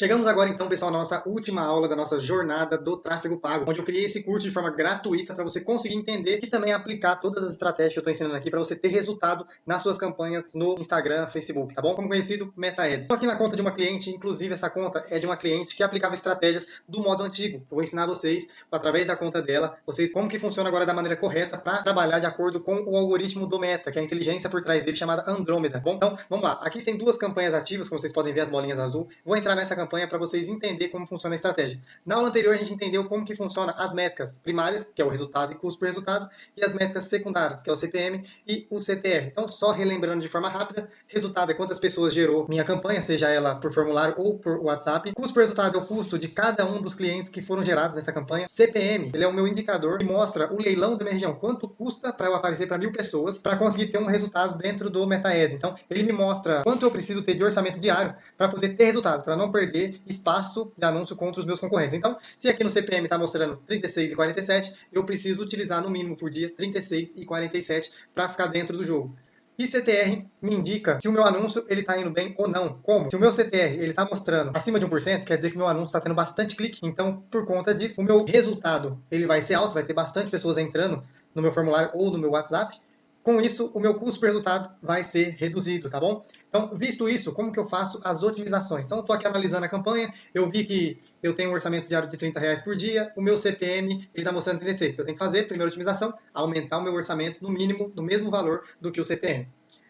Chegamos agora então, pessoal, na nossa última aula da nossa jornada do tráfego pago, onde eu criei esse curso de forma gratuita para você conseguir entender e também aplicar todas as estratégias que eu estou ensinando aqui para você ter resultado nas suas campanhas no Instagram, Facebook, tá bom? Como conhecido, Meta Ads. Estou aqui na conta de uma cliente, inclusive essa conta é de uma cliente que aplicava estratégias do modo antigo. Eu vou ensinar vocês, através da conta dela, como que funciona agora da maneira correta para trabalhar de acordo com o algoritmo do Meta, que é a inteligência por trás dele chamada Andrômeda. Bom, então, vamos lá. Aqui tem duas campanhas ativas, como vocês podem ver as bolinhas azul. Vou entrar nessa campanha para vocês entenderem como funciona a estratégia. Na aula anterior, a gente entendeu como que funciona as métricas primárias, que é o resultado e custo por resultado, e as métricas secundárias, que é o CPM e o CTR. Então, só relembrando de forma rápida, resultado é quantas pessoas gerou minha campanha, seja ela por formulário ou por WhatsApp. Custo por resultado é o custo de cada um dos clientes que foram gerados nessa campanha. CPM, ele é o meu indicador que mostra o leilão da minha região, quanto custa para eu aparecer para 1000 pessoas para conseguir ter um resultado dentro do Meta Ads. Então, ele me mostra quanto eu preciso ter de orçamento diário para poder ter resultado, para não perder espaço de anúncio contra os meus concorrentes. Então, se aqui no CPM está mostrando 36,47, eu preciso utilizar no mínimo por dia 36,47 para ficar dentro do jogo. E CTR me indica se o meu anúncio está indo bem ou não. Como? Se o meu CTR está mostrando acima de 1%, quer dizer que o meu anúncio está tendo bastante clique. Então, por conta disso, o meu resultado ele vai ser alto, vai ter bastante pessoas entrando no meu formulário ou no meu WhatsApp. Com isso, o meu custo por resultado vai ser reduzido, tá bom? Então, visto isso, como que eu faço as otimizações? Então, estou aqui analisando a campanha, eu vi que eu tenho um orçamento diário de R$30 por dia, o meu CPM está mostrando 36. O que eu tenho que fazer? Primeira otimização, aumentar o meu orçamento no mínimo, no mesmo valor do que o CPM.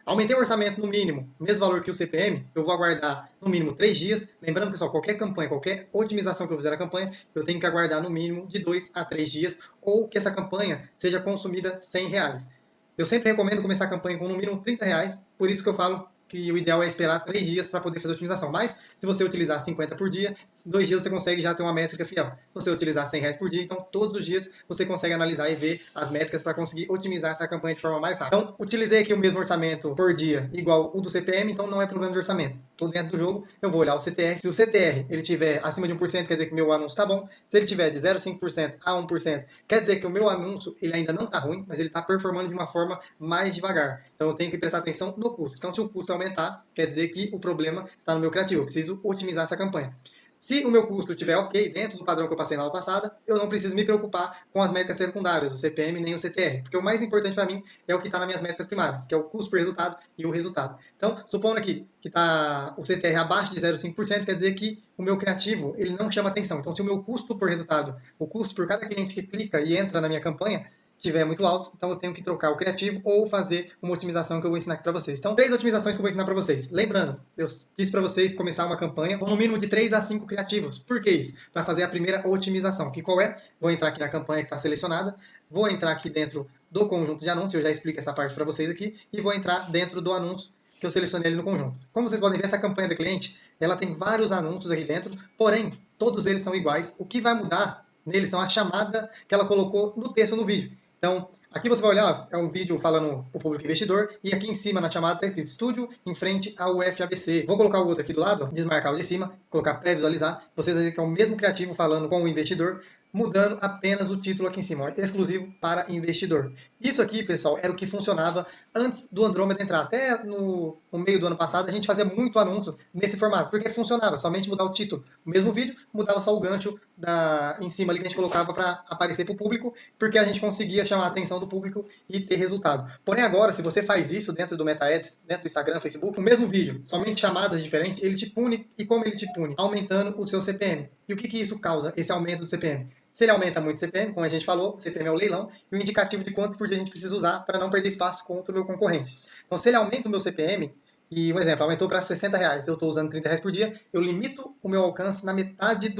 Aumentei o orçamento no mínimo, mesmo valor que o CPM, eu vou aguardar no mínimo 3 dias. Lembrando, pessoal, qualquer campanha, qualquer otimização que eu fizer na campanha, eu tenho que aguardar no mínimo de 2 a 3 dias, ou que essa campanha seja consumida R$100. Eu sempre recomendo começar a campanha com no mínimo R$30, por isso que eu falo que o ideal é esperar 3 dias para poder fazer a otimização. Mas, se você utilizar 50 por dia, 2 dias você consegue já ter uma métrica fiel. Se você utilizar R$100 por dia, então todos os dias você consegue analisar e ver as métricas para conseguir otimizar essa campanha de forma mais rápida. Então, utilizei aqui o mesmo orçamento por dia, igual o do CPM, então não é problema de orçamento. Estou dentro do jogo, eu vou olhar o CTR. Se o CTR ele tiver acima de 1%, quer dizer que o meu anúncio está bom. Se ele tiver de 0,5% a 1%, quer dizer que o meu anúncio ele ainda não está ruim, mas ele está performando de uma forma mais devagar. Então, eu tenho que prestar atenção no custo. Então, se o custo aumentar, quer dizer que o problema está no meu criativo. Eu preciso otimizar essa campanha. Se o meu custo estiver ok, dentro do padrão que eu passei na aula passada, eu não preciso me preocupar com as métricas secundárias, o CPM nem o CTR, porque o mais importante para mim é o que está nas minhas métricas primárias, que é o custo por resultado e o resultado. Então, supondo aqui que está o CTR abaixo de 0,5%, quer dizer que o meu criativo ele não chama atenção. Então, se o meu custo por resultado, o custo por cada cliente que clica e entra na minha campanha, estiver muito alto, então eu tenho que trocar o criativo ou fazer uma otimização que eu vou ensinar aqui para vocês. Então, 3 otimizações que eu vou ensinar para vocês. Lembrando, eu disse para vocês começar uma campanha com no mínimo de 3 a 5 criativos. Por que isso? Para fazer a primeira otimização. Que qual é? Vou entrar aqui na campanha que está selecionada, vou entrar aqui dentro do conjunto de anúncios, eu já explico essa parte para vocês aqui, e vou entrar dentro do anúncio que eu selecionei ali no conjunto. Como vocês podem ver, essa campanha da cliente, ela tem vários anúncios aqui dentro, porém, todos eles são iguais. O que vai mudar neles são a chamada que ela colocou no texto no vídeo. Então, aqui você vai olhar, é um vídeo falando o público investidor, e aqui em cima na chamada está escrito estúdio em frente ao FABC. Vou colocar o outro aqui do lado, desmarcar o de cima, colocar pré-visualizar. Vocês vão ver que é o mesmo criativo falando com o investidor, mudando apenas o título aqui em cima, exclusivo para investidor. Isso aqui, pessoal, era o que funcionava antes do Andrômeda entrar. Até no meio do ano passado, a gente fazia muito anúncio nesse formato, porque funcionava, somente mudar o título. O mesmo vídeo, mudava só o gancho em cima ali que a gente colocava para aparecer para o público, porque a gente conseguia chamar a atenção do público e ter resultado. Porém, agora, se você faz isso dentro do Meta Ads, dentro do Instagram, Facebook, o mesmo vídeo, somente chamadas diferentes, ele te pune. E como ele te pune? Aumentando o seu CPM. E o que isso causa, esse aumento do CPM? Se ele aumenta muito o CPM, como a gente falou, o CPM é o leilão, e o indicativo de quanto por dia a gente precisa usar para não perder espaço contra o meu concorrente. Então, se ele aumenta o meu CPM, e um exemplo, aumentou para R$60, eu estou usando R$30 por dia, eu limito o meu alcance na metade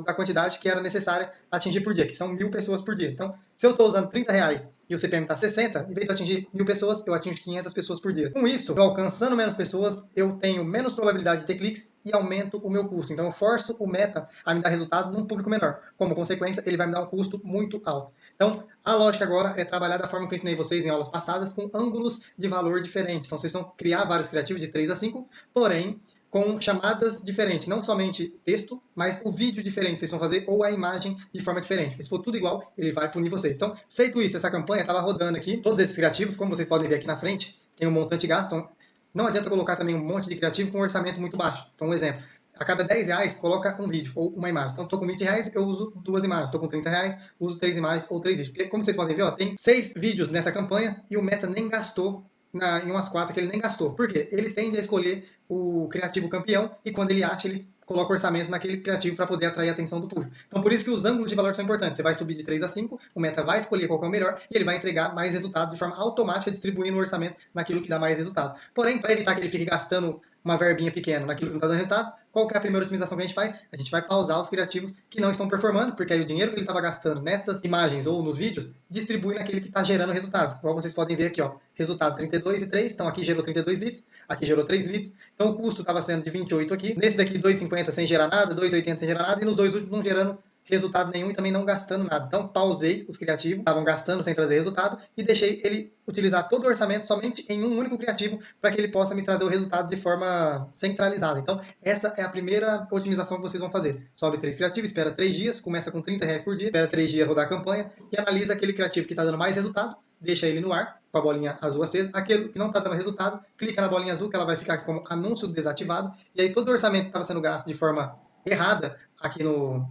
da quantidade que era necessária atingir por dia, que são 1000 pessoas por dia. Então, se eu estou usando R$30 e o CPM está 60, em vez de eu atingir 1000 pessoas, eu atingo 500 pessoas por dia. Com isso, eu alcançando menos pessoas, eu tenho menos probabilidade de ter cliques e aumento o meu custo. Então, eu forço o Meta a me dar resultado num público menor. Como consequência, ele vai me dar um custo muito alto. Então, a lógica agora é trabalhar da forma que eu ensinei vocês em aulas passadas, com ângulos de valor diferentes. Então, vocês vão criar vários criativos de 3 a 5, porém, com chamadas diferentes. Não somente texto, mas o vídeo diferente vocês vão fazer, ou a imagem de forma diferente. Porque se for tudo igual, ele vai punir vocês. Então, feito isso, essa campanha estava rodando aqui. Todos esses criativos, como vocês podem ver aqui na frente, tem um montante gasto. Então, não adianta colocar também um monte de criativo com um orçamento muito baixo. Então, um exemplo. A cada R$ 10, coloca um vídeo ou uma imagem. Então, estou com R$ 20, eu uso 2 imagens. Estou com R$ 30, uso 3 imagens ou 3 vídeos. Porque, como vocês podem ver, ó, tem 6 vídeos nessa campanha e o Meta nem gastou em umas 4 que ele nem gastou. Por quê? Ele tende a escolher o criativo campeão e quando ele acha, ele coloca orçamento naquele criativo para poder atrair a atenção do público. Então, por isso que os ângulos de valor são importantes. Você vai subir de 3 a 5, o Meta vai escolher qual é o melhor e ele vai entregar mais resultado de forma automática, distribuindo o orçamento naquilo que dá mais resultado. Porém, para evitar que ele fique gastando uma verbinha pequena naquilo que não está dando resultado, qual que é a primeira otimização que a gente faz? A gente vai pausar os criativos que não estão performando, porque aí o dinheiro que ele estava gastando nessas imagens ou nos vídeos, distribui naquele que está gerando resultado. Igual vocês podem ver aqui, ó, resultado 32 e 3, então aqui gerou 32 leads, aqui gerou 3 leads, então o custo estava sendo de 28 aqui, nesse daqui 2,50 sem gerar nada, 2,80 sem gerar nada, e nos dois últimos não gerando resultado nenhum e também não gastando nada. Então, pausei os criativos, estavam gastando sem trazer resultado, e deixei ele utilizar todo o orçamento somente em um único criativo, para que ele possa me trazer o resultado de forma centralizada. Então, essa é a primeira otimização que vocês vão fazer. Sobe 3 criativos, espera 3 dias, começa com R$ 30 por dia, espera 3 dias rodar a campanha, e analisa aquele criativo que está dando mais resultado, deixa ele no ar, com a bolinha azul acesa. Aquele que não está dando resultado, clica na bolinha azul, que ela vai ficar aqui como anúncio desativado, e aí todo o orçamento que estava sendo gasto de forma errada aqui no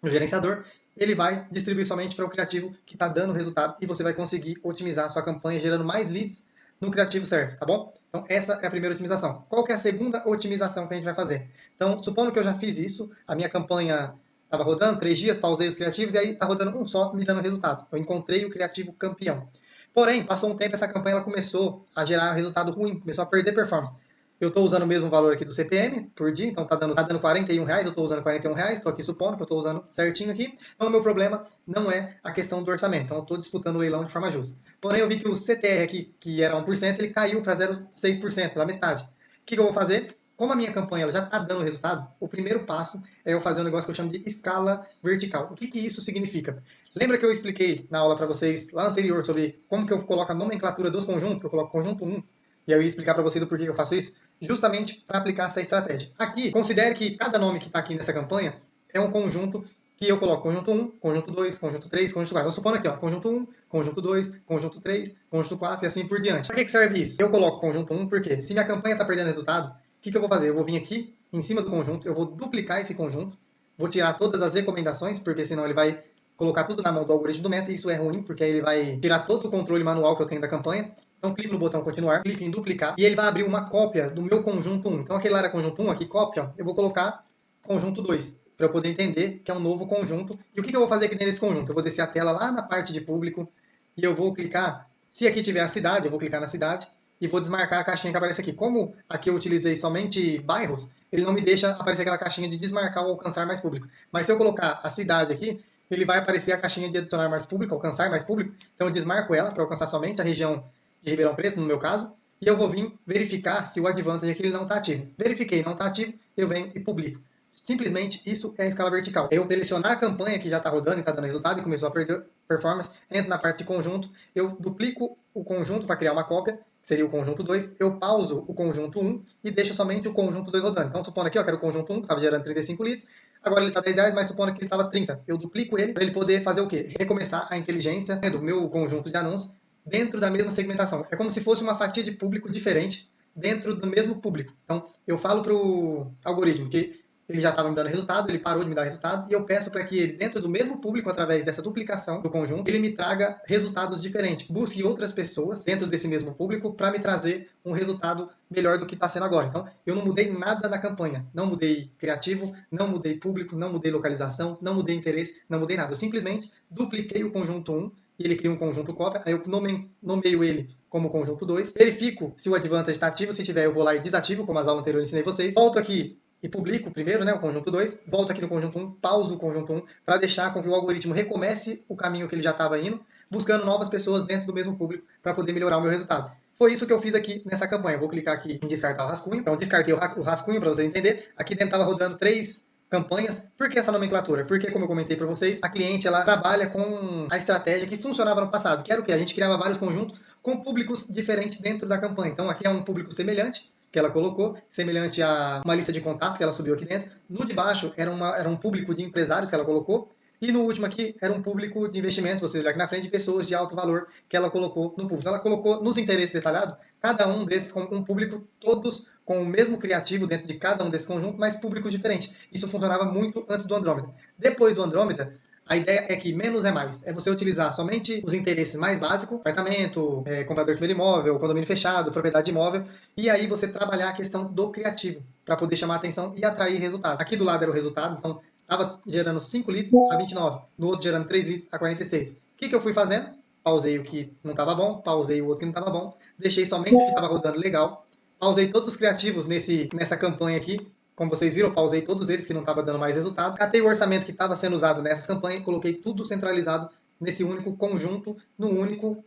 gerenciador, ele vai distribuir somente para o criativo que está dando resultado e você vai conseguir otimizar a sua campanha gerando mais leads no criativo certo, tá bom? Então essa é a primeira otimização. Qual que é a segunda otimização que a gente vai fazer? Então, supondo que eu já fiz isso, a minha campanha estava rodando 3 dias, pausei os criativos e aí está rodando um só me dando resultado. Eu encontrei o criativo campeão. Porém, passou um tempo, essa campanha ela começou a gerar um resultado ruim, começou a perder performance. Eu estou usando o mesmo valor aqui do CPM por dia, então está dando R$ 41, eu estou usando R$ 41, estou aqui supondo que eu estou usando certinho aqui. Então o meu problema não é a questão do orçamento, então eu estou disputando o leilão de forma justa. Porém eu vi que o CTR aqui, que era 1%, ele caiu para 0,6%, pela metade. O que eu vou fazer? Como a minha campanha ela já está dando resultado, o primeiro passo é eu fazer um negócio que eu chamo de escala vertical. O que isso significa? Lembra que eu expliquei na aula para vocês lá anterior sobre como que eu coloco a nomenclatura dos conjuntos? Eu coloco conjunto 1, e eu ia explicar para vocês o porquê que eu faço isso, justamente para aplicar essa estratégia. Aqui, considere que cada nome que está aqui nessa campanha é um conjunto que eu coloco conjunto 1, conjunto 2, conjunto 3, conjunto 4. Vamos supor aqui, ó, conjunto 1, conjunto 2, conjunto 3, conjunto 4 e assim por diante. Para que serve isso? Eu coloco conjunto 1 porque se minha campanha está perdendo resultado, o que eu vou fazer? Eu vou vir aqui em cima do conjunto, eu vou duplicar esse conjunto, vou tirar todas as recomendações, porque senão ele vai colocar tudo na mão do algoritmo do Meta, e isso é ruim, porque aí ele vai tirar todo o controle manual que eu tenho da campanha. Então, clico no botão continuar, clico em duplicar, e ele vai abrir uma cópia do meu conjunto 1. Então, aquele lá era conjunto 1, aqui cópia, eu vou colocar conjunto 2, para eu poder entender que é um novo conjunto. E o que eu vou fazer aqui dentro desse conjunto? Eu vou descer a tela lá na parte de público, e eu vou clicar, se aqui tiver a cidade, eu vou clicar na cidade, e vou desmarcar a caixinha que aparece aqui. Como aqui eu utilizei somente bairros, ele não me deixa aparecer aquela caixinha de desmarcar ou alcançar mais público. Mas se eu colocar a cidade aqui, ele vai aparecer a caixinha de adicionar mais público, alcançar mais público. Então eu desmarco ela para alcançar somente a região de Ribeirão Preto, no meu caso, e eu vou vir verificar se o Advantage aqui ele não está ativo. Verifiquei, não está ativo, eu venho e publico. Simplesmente isso é a escala vertical. Eu selecionar a campanha que já está rodando e está dando resultado e começou a perder performance, entro na parte de conjunto, eu duplico o conjunto para criar uma cópia, que seria o conjunto 2, eu pauso o conjunto 1 e deixo somente o conjunto 2 rodando. Então, supondo aqui, eu quero o conjunto 1, que estava gerando 35 litros, agora ele está R$ 10, mas supondo que ele estava 30. Eu duplico ele para ele poder fazer o quê? Recomeçar a inteligência do meu conjunto de anúncios dentro da mesma segmentação. É como se fosse uma fatia de público diferente dentro do mesmo público. Então, eu falo para o algoritmo que ele já estava me dando resultado, ele parou de me dar resultado, e eu peço para que ele, dentro do mesmo público, através dessa duplicação do conjunto, ele me traga resultados diferentes. Busque outras pessoas dentro desse mesmo público para me trazer um resultado melhor do que está sendo agora. Então, eu não mudei nada na campanha. Não mudei criativo, não mudei público, não mudei localização, não mudei interesse, não mudei nada. Eu simplesmente dupliquei o conjunto 1, e ele cria um conjunto cópia, aí eu nomeio ele como conjunto 2, verifico se o Advantage está ativo, se tiver eu vou lá e desativo, como as aulas anteriores ensinei vocês, volto aqui e publico primeiro, né, o conjunto 2, volto aqui no conjunto 1, pauso o conjunto 1, para deixar com que o algoritmo recomece o caminho que ele já estava indo, buscando novas pessoas dentro do mesmo público para poder melhorar o meu resultado. Foi isso que eu fiz aqui nessa campanha. Vou clicar aqui em descartar o rascunho. Então, descartei o rascunho para você entender. Aqui dentro estava rodando 3 campanhas. Por que essa nomenclatura? Porque, como eu comentei para vocês, a cliente ela trabalha com a estratégia que funcionava no passado, que era o quê? A gente criava vários conjuntos com públicos diferentes dentro da campanha. Então, aqui é um público semelhante, que ela colocou, semelhante a uma lista de contatos que ela subiu aqui dentro. No de baixo era um público de empresários que ela colocou, E no último aqui, era um público de investimentos, você olhar aqui na frente, de pessoas de alto valor que ela colocou no público. Ela colocou nos interesses detalhados, cada um desses com um público, todos com o mesmo criativo dentro de cada um desses conjuntos, mas públicos diferentes. Isso funcionava muito antes do Andrômeda. Depois do Andrômeda, a ideia é que menos é mais. É você utilizar somente os interesses mais básicos, apartamento, comprador de primeiro imóvel, condomínio fechado, propriedade imóvel, e aí você trabalhar a questão do criativo, para poder chamar a atenção e atrair resultado. Aqui do lado era o resultado, então estava gerando 5 litros a 29, no outro gerando 3 litros a 46. O que eu fui fazendo? Pausei o que não estava bom, pausei o outro que não estava bom, deixei somente o que estava rodando legal, pausei todos os criativos nessa campanha aqui. Como vocês viram, eu pausei todos eles que não estavam dando mais resultado. Catei o orçamento que estava sendo usado nessas campanhas e coloquei tudo centralizado nesse único conjunto, no único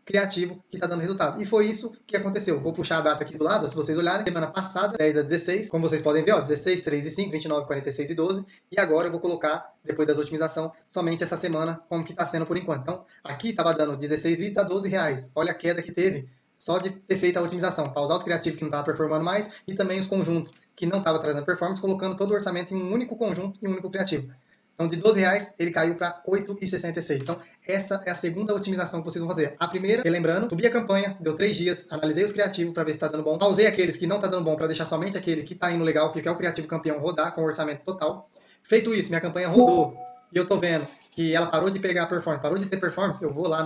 criativo que está dando resultado. E foi isso que aconteceu. Vou puxar a data aqui do lado, se vocês olharem, semana passada, 10 a 16, como vocês podem ver, ó, 16, 3 e 5, 29, 46 e 12. E agora eu vou colocar, depois da otimização, somente essa semana, como que está sendo por enquanto. Então, aqui estava dando 16 litros a 12 reais. Olha a queda que teve só de ter feito a otimização, pausar os criativos que não estavam performando mais e também os conjuntos que não estavam trazendo performance, colocando todo o orçamento em um único conjunto e um único criativo. Então, de 12 reais, ele caiu para 8,66. Então, essa é a segunda otimização que vocês vão fazer. A primeira, relembrando, subi a campanha, deu 3 dias, analisei os criativos para ver se está dando bom, pausei aqueles que não está dando bom para deixar somente aquele que está indo legal, que é o criativo campeão, rodar com o orçamento total. Feito isso, minha campanha rodou e eu estou vendo que ela parou de pegar a performance, parou de ter performance, eu vou lá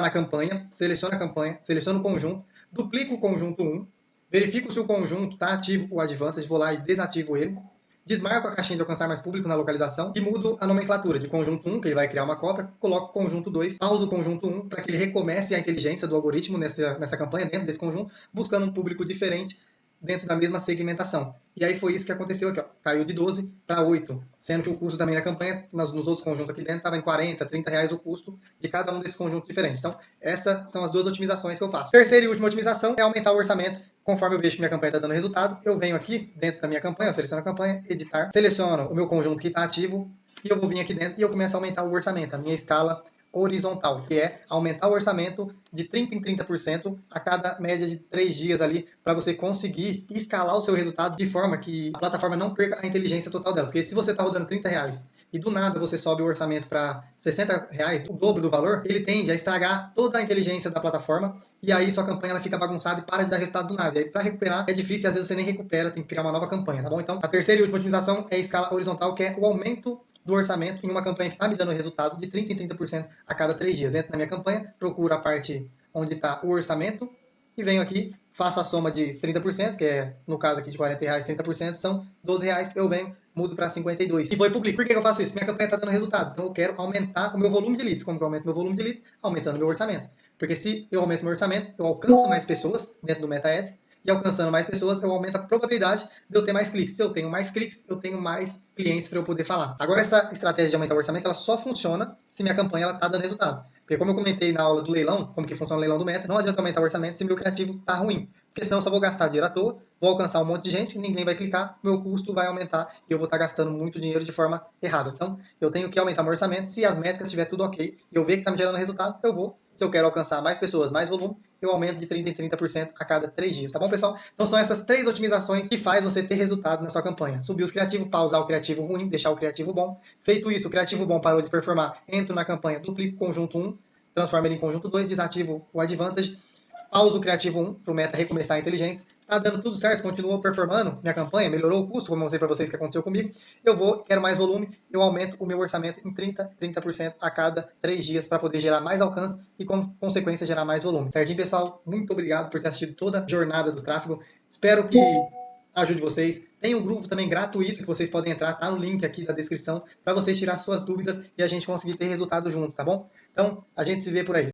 na campanha, seleciono o conjunto, duplico o conjunto 1, verifico se o conjunto está ativo o Advantage, vou lá e desativo ele, desmarco a caixinha de alcançar mais público na localização e mudo a nomenclatura de conjunto 1, que ele vai criar uma cópia, coloco conjunto 2, pauso o conjunto 1 para que ele recomece a inteligência do algoritmo nessa campanha, dentro desse conjunto, buscando um público diferente dentro da mesma segmentação. E aí foi isso que aconteceu aqui, ó. Caiu de 12 para 8, sendo que o custo também da campanha, nos outros conjuntos aqui dentro, estava em 40, 30 reais o custo de cada um desses conjuntos diferentes. Então, essas são as duas otimizações que eu faço. Terceira e última otimização é aumentar o orçamento. Conforme eu vejo que minha campanha está dando resultado, eu venho aqui dentro da minha campanha, eu seleciono a campanha, editar, seleciono o meu conjunto que está ativo e eu vou vir aqui dentro e eu começo a aumentar o orçamento, a minha escala horizontal, que é aumentar o orçamento de 30% em 30% a cada média de 3 dias ali, para você conseguir escalar o seu resultado de forma que a plataforma não perca a inteligência total dela. Porque se você está rodando 30 reais e do nada você sobe o orçamento para 60 reais, o dobro do valor, ele tende a estragar toda a inteligência da plataforma e aí sua campanha ela fica bagunçada e para de dar resultado do nada. E aí para recuperar é difícil e às vezes você nem recupera, tem que criar uma nova campanha, tá bom? Então a terceira e última otimização é a escala horizontal, que é o aumento do orçamento em uma campanha que está me dando resultado de 30% em 30% a cada 3 dias. Entro na minha campanha, procuro a parte onde está o orçamento e venho aqui, faço a soma de 30%, que é, no caso aqui de 40 reais, 30% são 12 reais, eu venho, mudo para 52 e vou e publico. Por que eu faço isso? Minha campanha está dando resultado, então eu quero aumentar o meu volume de leads. Como que eu aumento meu volume de leads? Aumentando meu orçamento. Porque se eu aumento meu orçamento, eu alcanço mais pessoas dentro do Meta Ads, e alcançando mais pessoas, eu aumento a probabilidade de eu ter mais cliques. Se eu tenho mais cliques, eu tenho mais clientes para eu poder falar. Agora, essa estratégia de aumentar o orçamento, ela só funciona se minha campanha está dando resultado. Porque como eu comentei na aula do leilão, como que funciona o leilão do Meta, não adianta aumentar o orçamento se meu criativo está ruim. Porque senão eu só vou gastar dinheiro à toa, vou alcançar um monte de gente, ninguém vai clicar, meu custo vai aumentar e eu vou estar gastando muito dinheiro de forma errada. Então, eu tenho que aumentar meu orçamento. Se as métricas estiver tudo ok e eu ver que está me gerando resultado, eu vou. Se eu quero alcançar mais pessoas, mais volume, eu aumento de 30% em 30% a cada 3 dias, tá bom, pessoal? Então são essas 3 otimizações que faz você ter resultado na sua campanha. Subir os criativos, pausar o criativo ruim, deixar o criativo bom. Feito isso, o criativo bom parou de performar, entro na campanha, duplico o conjunto 1, transformo ele em conjunto 2, desativo o Advantage, pauso o criativo 1 para o Meta recomeçar a inteligência. Tá dando tudo certo, continuou performando minha campanha, melhorou o custo, como eu mostrei para vocês que aconteceu comigo. Eu quero mais volume, eu aumento o meu orçamento em 30% a cada 3 dias para poder gerar mais alcance e, com consequência, gerar mais volume. Certinho, pessoal? Muito obrigado por ter assistido toda a jornada do tráfego. Espero que ajude vocês. Tem um grupo também gratuito que vocês podem entrar, tá no link aqui da descrição, para vocês tirar suas dúvidas e a gente conseguir ter resultado junto, tá bom? Então, a gente se vê por aí.